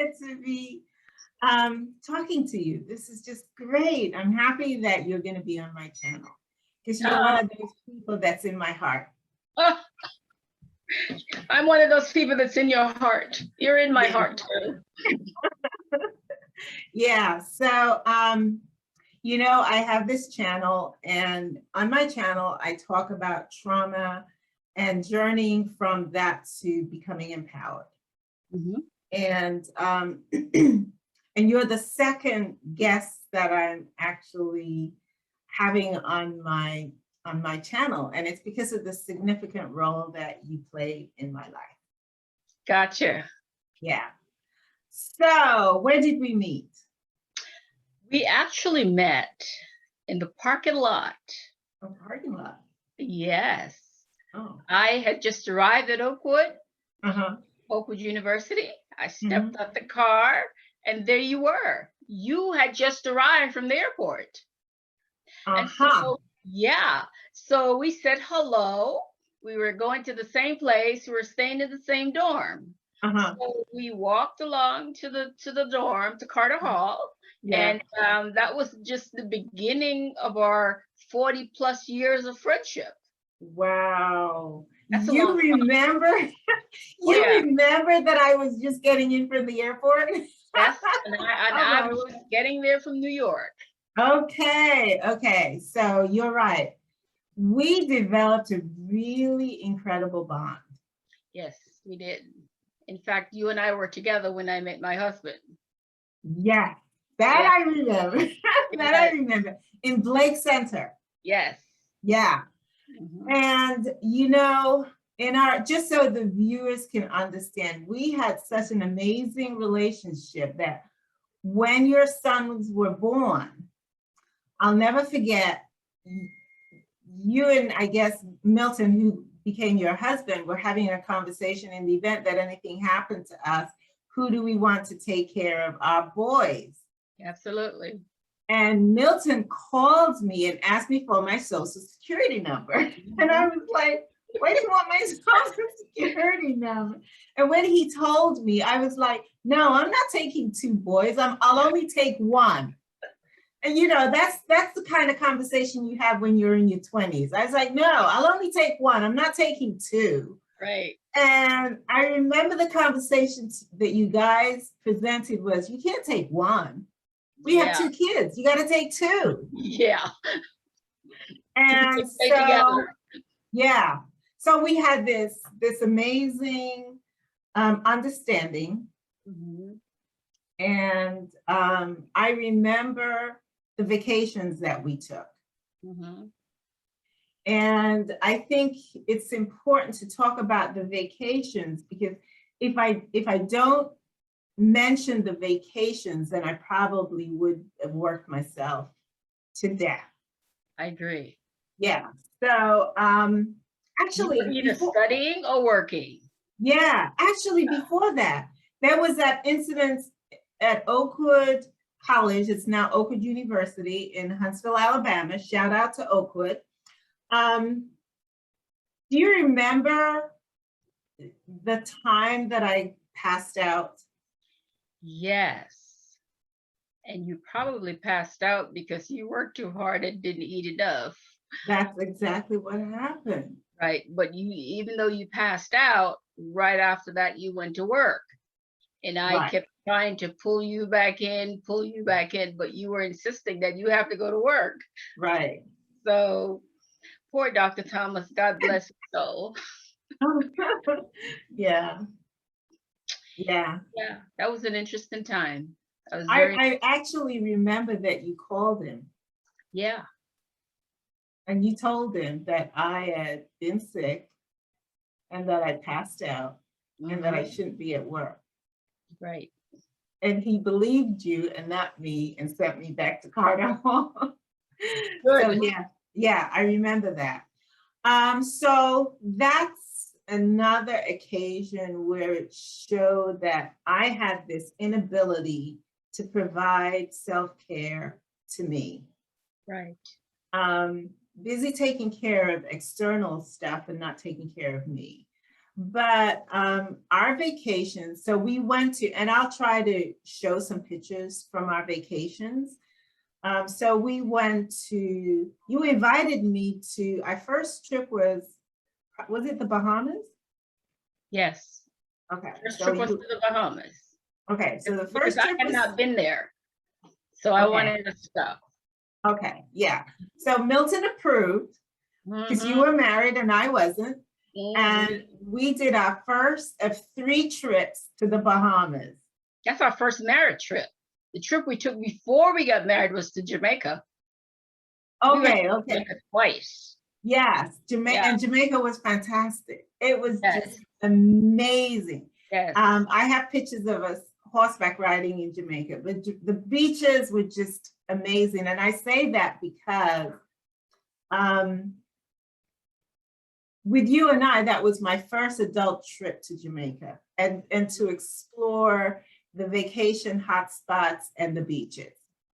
excited to be talking to you. This is just great. I'm happy that you're going to be on my channel because you're one of those people that's in my heart. I'm one of those people that's in your heart. You're in my heart too. Yeah, so you know, I have this channel, and on my channel I talk about trauma and journeying from that to becoming empowered. And and you're the second guest that I'm actually having on my channel, and it's because of the significant role that you play in my life. Gotcha. Yeah. So where did we meet? We actually met in the parking lot. A parking lot. Yes. Oh. I had just arrived at Oakwood, Uh-huh. Oakwood University. I stepped out the car, and there you were. You had just arrived from the airport. And so, yeah, so we said hello. We were going to the same place. We were staying in the same dorm. So we walked along to the dorm, to Carter Hall. Yeah. And that was just the beginning of our 40 plus years of friendship. Wow. That's you remember? You remember that I was just getting in from the airport? Yes, and I was just getting there from New York. Okay, okay. So you're right. We developed a really incredible bond. Yes, we did. In fact, you and I were together when I met my husband. Yeah, that I remember. That I remember. In Blake Center. Yes. Yeah. And you know, in our, just so the viewers can understand, we had such an amazing relationship that when your sons were born, I'll never forget, you and I guess Milton, who became your husband, were having a conversation in the event that anything happened to us. Who do we want to take care of our boys? Absolutely. And Milton called me and asked me for my social security number. And I was like, why do you want my social security number? And when he told me, I was like, no, I'm not taking two boys. I'll only take one. And you know, that's the kind of conversation you have when you're in your 20s. I was like, no, I'll only take one. I'm not taking two. Right. And I remember the conversations that you guys presented was, you can't take one. We have two kids. You got to take two. Yeah. And so, yeah. So we had this amazing understanding. And I remember the vacations that we took. And I think it's important to talk about the vacations, because if I don't mention the vacations, then I probably would have worked myself to death. I agree. Yeah. So actually, you were either studying or working. Yeah, actually before that, there was that incident at Oakwood College. It's now Oakwood University in Huntsville, Alabama. Shout out to Oakwood. Do you remember the time that I passed out? Yes. And you probably passed out because you worked too hard and didn't eat enough. That's exactly what happened. Right. But you, even though you passed out, right after that, you went to work. And I kept trying to pull you back in, but you were insisting that you have to go to work. Right. So poor Dr. Thomas, God bless his soul. Yeah. Yeah. Yeah, that was an interesting time. I actually remember that you called him. Yeah. And you told him that I had been sick and that I passed out and that I shouldn't be at work. Right. And he believed you and not me and sent me back to Carter Hall. So yeah, I remember that. So that's another occasion where it showed that I had this inability to provide self-care to me. Right. Busy taking care of external stuff and not taking care of me. But our vacations, so we went to, and I'll try to show some pictures from our vacations. So we went to, you invited me to, our first trip was it the Bahamas? Yes. Okay. First So trip was to the Bahamas. okay, so the Because first I trip had was, not been there. So I wanted to go. okay, yeah. So Milton approved, because you were married and I wasn't. And we did our first of 3 trips to the Bahamas. That's our first married trip. The trip we took before we got married was to Jamaica. Okay, we okay. Jamaica twice. Yes, and Jamaica was fantastic. It was just amazing. Yes. I have pictures of us horseback riding in Jamaica, but the beaches were just amazing. And I say that because with you and I, that was my first adult trip to Jamaica and to explore the vacation hotspots and the beaches.